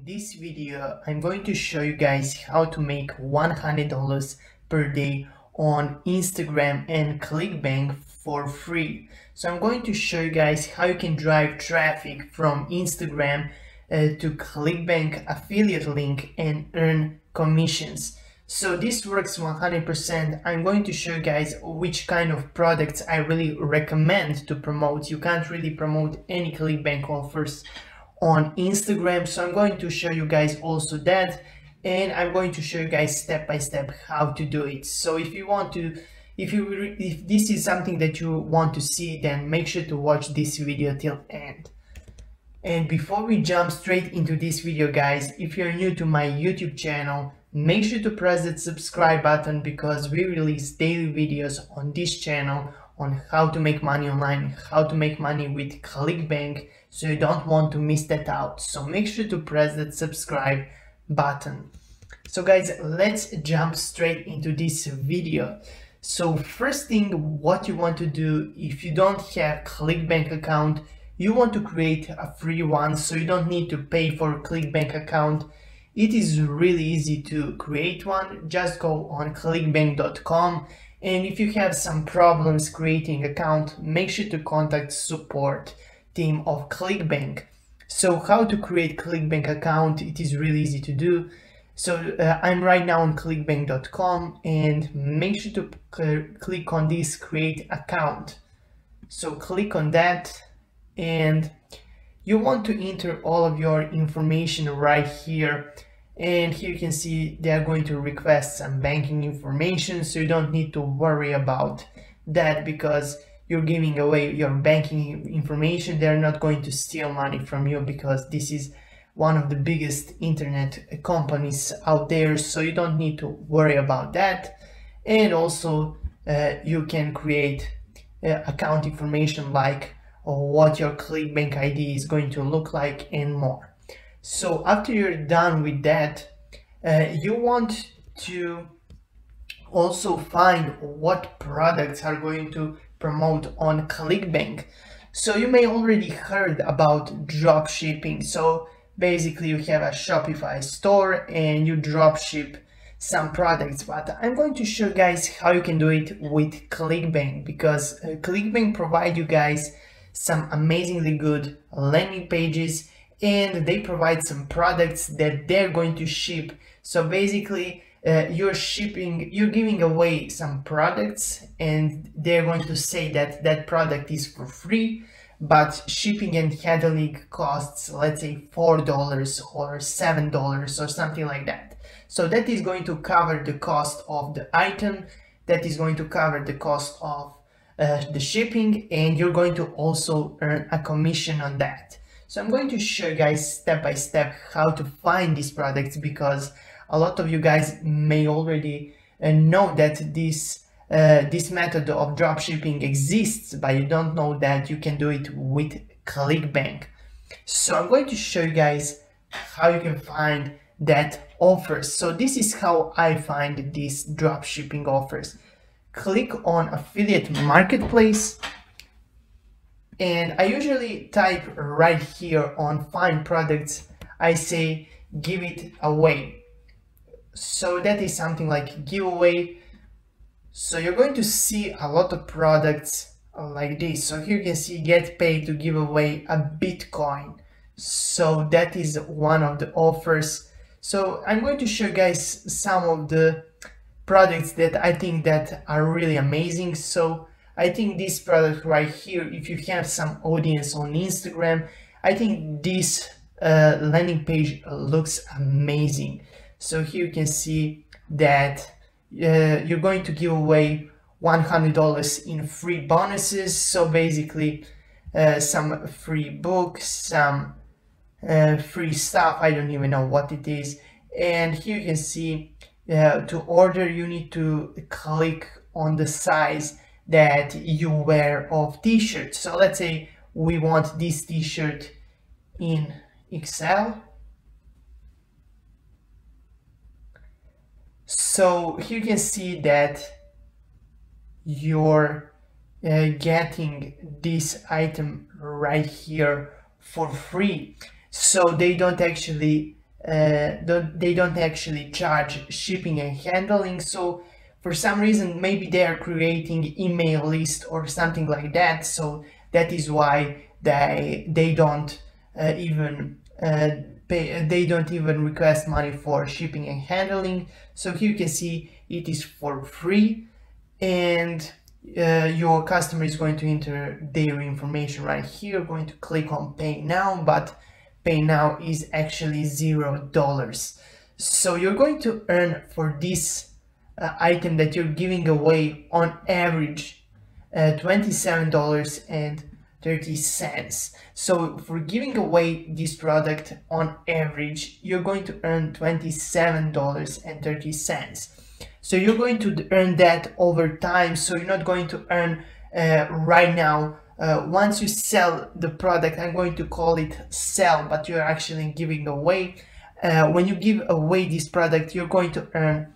In this video, I'm going to show you guys how to make $100 per day on Instagram and Clickbank for free. So I'm going to show you guys how you can drive traffic from Instagram to Clickbank affiliate link and earn commissions. So this works 100%. I'm going to show you guys which kind of products I really recommend to promote. You can't really promote any Clickbank offers on Instagram, so I'm going to show you guys also that, and I'm going to show you guys step by step how to do it. So if this is something that you want to see, then make sure to watch this video till end. And before we jump straight into this video, guys, if you're new to my YouTube channel, make sure to press that subscribe button, because we release daily videos on this channel on how to make money online, how to make money with Clickbank, so you don't want to miss that out. So make sure to press that subscribe button. So guys, let's jump straight into this video. So first thing, what you want to do, if you don't have Clickbank account, you want to create a free one, so you don't need to pay for a Clickbank account. It is really easy to create one. Just go on clickbank.com, and if you have some problems creating account, make sure to contact support team of Clickbank. So how to create Clickbank account, it is really easy to do. So I'm right now on clickbank.com, and make sure to click on this create account. So click on that, and you want to enter all of your information right here. And here you can see they are going to request some banking information, so you don't need to worry about that, because you're giving away your banking information. They're not going to steal money from you, because this is one of the biggest internet companies out there, so you don't need to worry about that. And also you can create account information like what your Clickbank ID is going to look like and more. So after you're done with that, you want to also find what products are going to promote on Clickbank. So you may already heard about drop shipping. So basically you have a Shopify store and you drop ship some products, but I'm going to show you guys how you can do it with Clickbank, because Clickbank provide you guys some amazingly good landing pages, and they provide some products that they're going to ship. So basically you're giving away some products, and they're going to say that that product is for free, but shipping and handling costs, let's say $4 or $7 or something like that. So that is going to cover the cost of the item, that is going to cover the cost of the shipping, and you're going to also earn a commission on that. So I'm going to show you guys step by step how to find these products, because a lot of you guys may already know that this method of dropshipping exists, but you don't know that you can do it with Clickbank. So I'm going to show you guys how you can find that offers. So this is how I find these dropshipping offers. Click on affiliate marketplace, and I usually type right here on find products, I say give it away. So that is something like giveaway. So you're going to see a lot of products like this. So here you can see get paid to give away a Bitcoin. So that is one of the offers. So I'm going to show you guys some of the products that I think that are really amazing. So I think this product right here, if you have some audience on Instagram, I think this landing page looks amazing. So here you can see that you're going to give away $100 in free bonuses. So basically some free books, some free stuff, I don't even know what it is. And here you can see to order you need to click on the size that you wear of t-shirt. So let's say we want this t-shirt in XL. So here you can see that you're getting this item right here for free. So they don't actually they don't actually charge shipping and handling. So for some reason, maybe they are creating email list or something like that. So that is why they don't even pay. They don't even request money for shipping and handling. So here you can see it is for free, and your customer is going to enter their information right here. Going to click on pay now, but pay now is actually $0. So you're going to earn for this item that you're giving away on average $27.30. So for giving away this product on average, you're going to earn $27.30. So you're going to earn that over time. So you're not going to earn right now. Once you sell the product, I'm going to call it sell, but you're actually giving away. When you give away this product, you're going to earn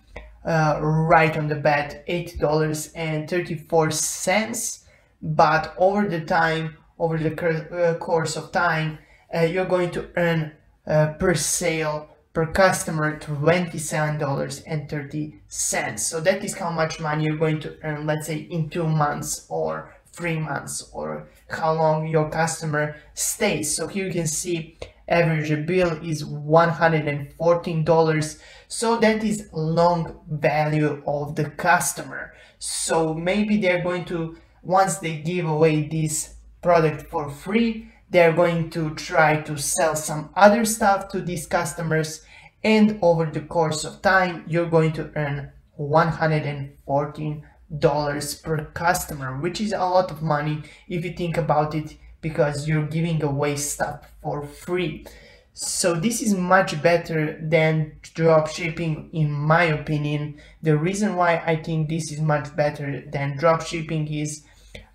right on the bat $8.34. But over the time, over the course of time, you're going to earn per sale, per customer, $27.30. So that is how much money you're going to earn, let's say in 2 months or 3 months, or how long your customer stays. So here you can see average bill is $114. So that is long value of the customer. So maybe they're going to, once they give away this product for free, they're going to try to sell some other stuff to these customers, and over the course of time you're going to earn $114 per customer, which is a lot of money if you think about it, because you're giving away stuff for free. So this is much better than drop shipping, in my opinion. The reason why I think this is much better than drop shipping is,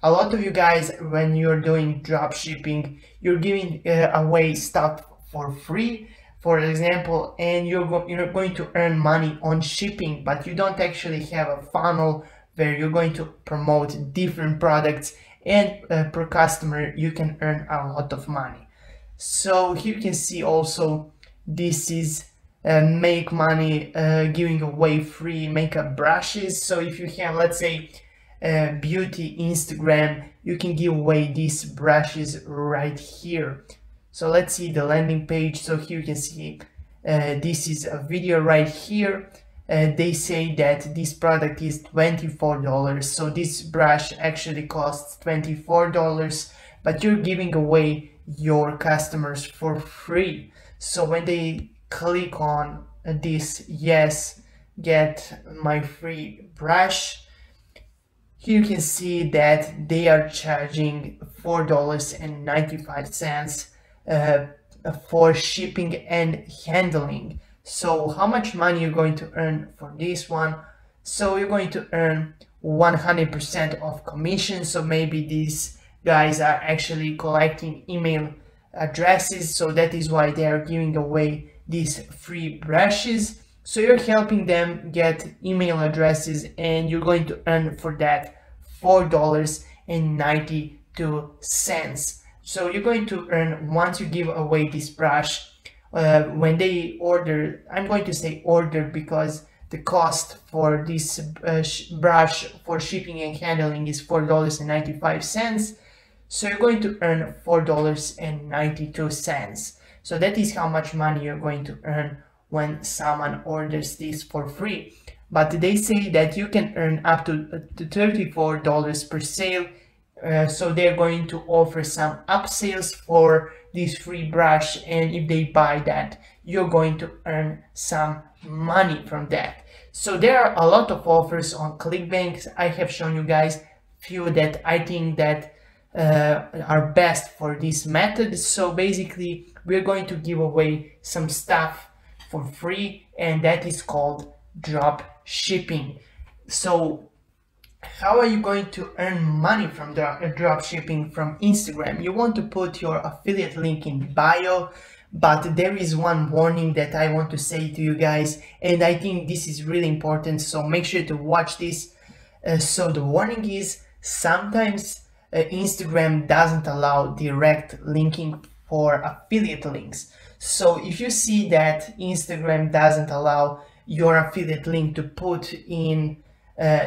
a lot of you guys, when you're doing drop shipping, you're giving away stuff for free, for example, and you're going to earn money on shipping, but you don't actually have a funnel where you're going to promote different products, and per customer you can earn a lot of money. So here you can see also this is make money giving away free makeup brushes. So if you have, let's say, beauty Instagram, you can give away these brushes right here. So let's see the landing page. So here you can see this is a video right here. They say that this product is $24. So this brush actually costs $24, but you're giving away your customers for free. So when they click on this, yes, get my free brush, here you can see that they are charging $4.95 for shipping and handling. So how much money you're going to earn for this one? So you're going to earn 100% of commission. So maybe these guys are actually collecting email addresses, so that is why they are giving away these free brushes. So you're helping them get email addresses, and you're going to earn for that $4.92. So you're going to earn, once you give away this brush, when they order, I'm going to say order because the cost for this brush for shipping and handling is $4.95. So you're going to earn $4.92. So that is how much money you're going to earn when someone orders this for free. But they say that you can earn up to $34 per sale. So they're going to offer some upsales for this free brush, and if they buy that, you're going to earn some money from that. So there are a lot of offers on Clickbank. I have shown you guys few that I think that are best for this method. So basically we're going to give away some stuff for free, and that is called drop shipping. So how are you going to earn money from drop shipping from Instagram? You want to put your affiliate link in bio, but there is one warning that I want to say to you guys, and I think this is really important, so make sure to watch this. So the warning is, sometimes Instagram doesn't allow direct linking for affiliate links. So if you see that Instagram doesn't allow your affiliate link to put in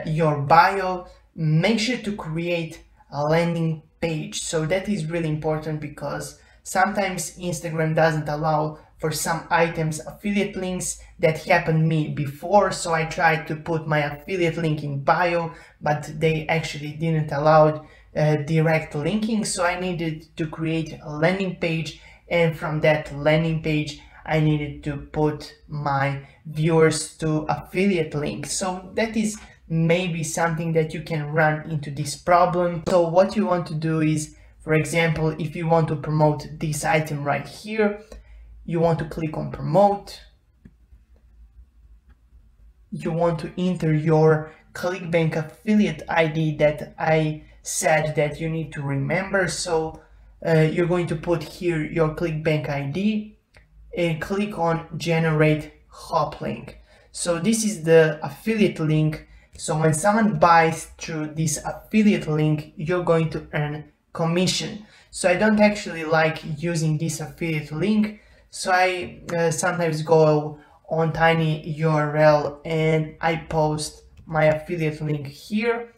your bio, make sure to create a landing page. So that is really important because sometimes Instagram doesn't allow for some items affiliate links. That happened me before, so I tried to put my affiliate link in bio, but they actually didn't allow direct linking, so I needed to create a landing page, and from that landing page I needed to put my viewers to affiliate link. So that is maybe something that you can run into this problem. So what you want to do is, for example, if you want to promote this item right here, you want to click on promote. You want to enter your Clickbank affiliate ID that I said that you need to remember. So you're going to put here your Clickbank ID and click on generate hop link. So this is the affiliate link. So when someone buys through this affiliate link, you're going to earn commission. So I don't actually like using this affiliate link, so I sometimes go on Tiny URL and I post my affiliate link here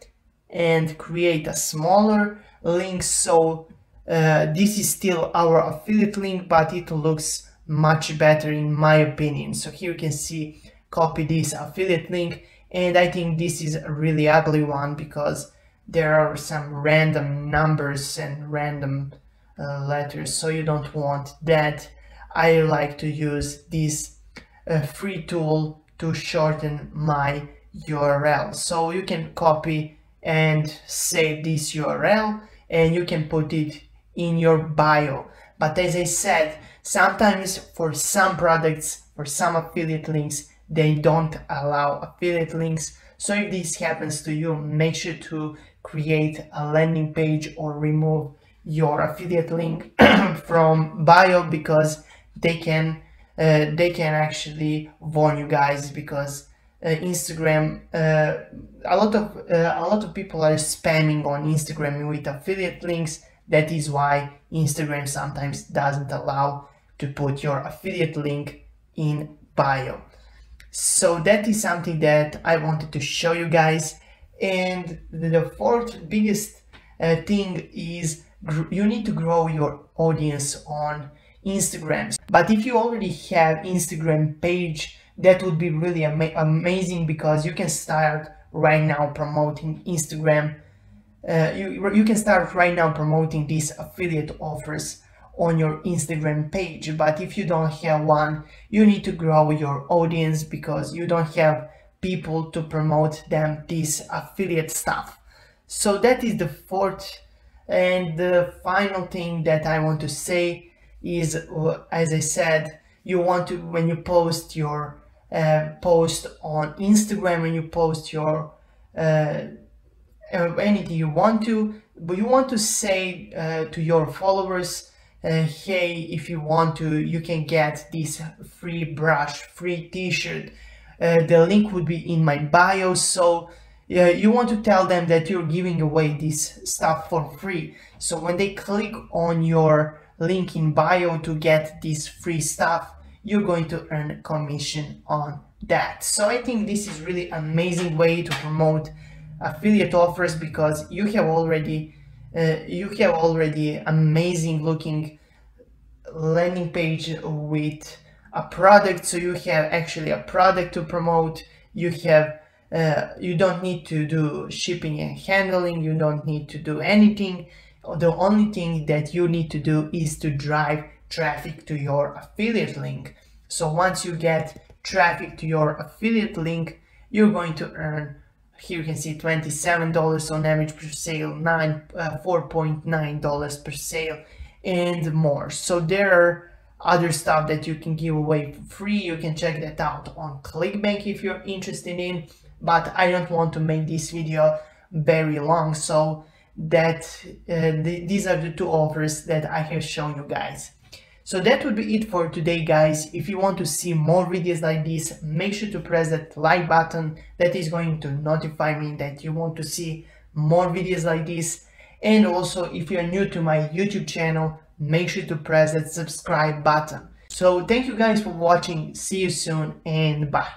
and create a smaller link. So this is still our affiliate link, but it looks much better in my opinion. So here you can see, copy this affiliate link, and I think this is a really ugly one because there are some random numbers and random letters, so you don't want that. I like to use this free tool to shorten my URL. So you can copy and save this URL and you can put it in your bio. But as I said, sometimes for some products, for some affiliate links, they don't allow affiliate links. So if this happens to you, make sure to create a landing page or remove your affiliate link from bio, because they can actually warn you guys, because Instagram, a lot of people are spamming on Instagram with affiliate links. That is why Instagram sometimes doesn't allow to put your affiliate link in bio. So that is something that I wanted to show you guys. And the fourth biggest thing is you need to grow your audience on Instagram. But if you already have Instagram page, that would be really amazing, because you can start right now promoting Instagram. You can start right now promoting these affiliate offers on your Instagram page. But if you don't have one, you need to grow your audience, because you don't have people to promote them this affiliate stuff. So that is the fourth and the final thing that I want to say is, as I said, you want to, when you post your post on Instagram, when you post your anything you want to, but you want to say to your followers, hey, if you want to, you can get this free brush, free t-shirt. The link would be in my bio. So you want to tell them that you're giving away this stuff for free. So when they click on your link in bio to get this free stuff, you're going to earn commission on that. So I think this is really amazing way to promote affiliate offers, because you have already amazing looking landing page with a product. So you have actually a product to promote. You have you don't need to do shipping and handling, you don't need to do anything. The only thing that you need to do is to drive traffic to your affiliate link. So once you get traffic to your affiliate link, you're going to earn, here you can see $27 on average per sale, $4.9 per sale, and more. So there are other stuff that you can give away for free. You can check that out on Clickbank if you're interested in, but I don't want to make this video very long, so that these are the two offers that I have shown you guys. So that would be it for today, guys. If you want to see more videos like this, make sure to press that like button. That is going to notify me that you want to see more videos like this. And also, if you're new to my YouTube channel, make sure to press that subscribe button. So thank you guys for watching. See you soon and bye.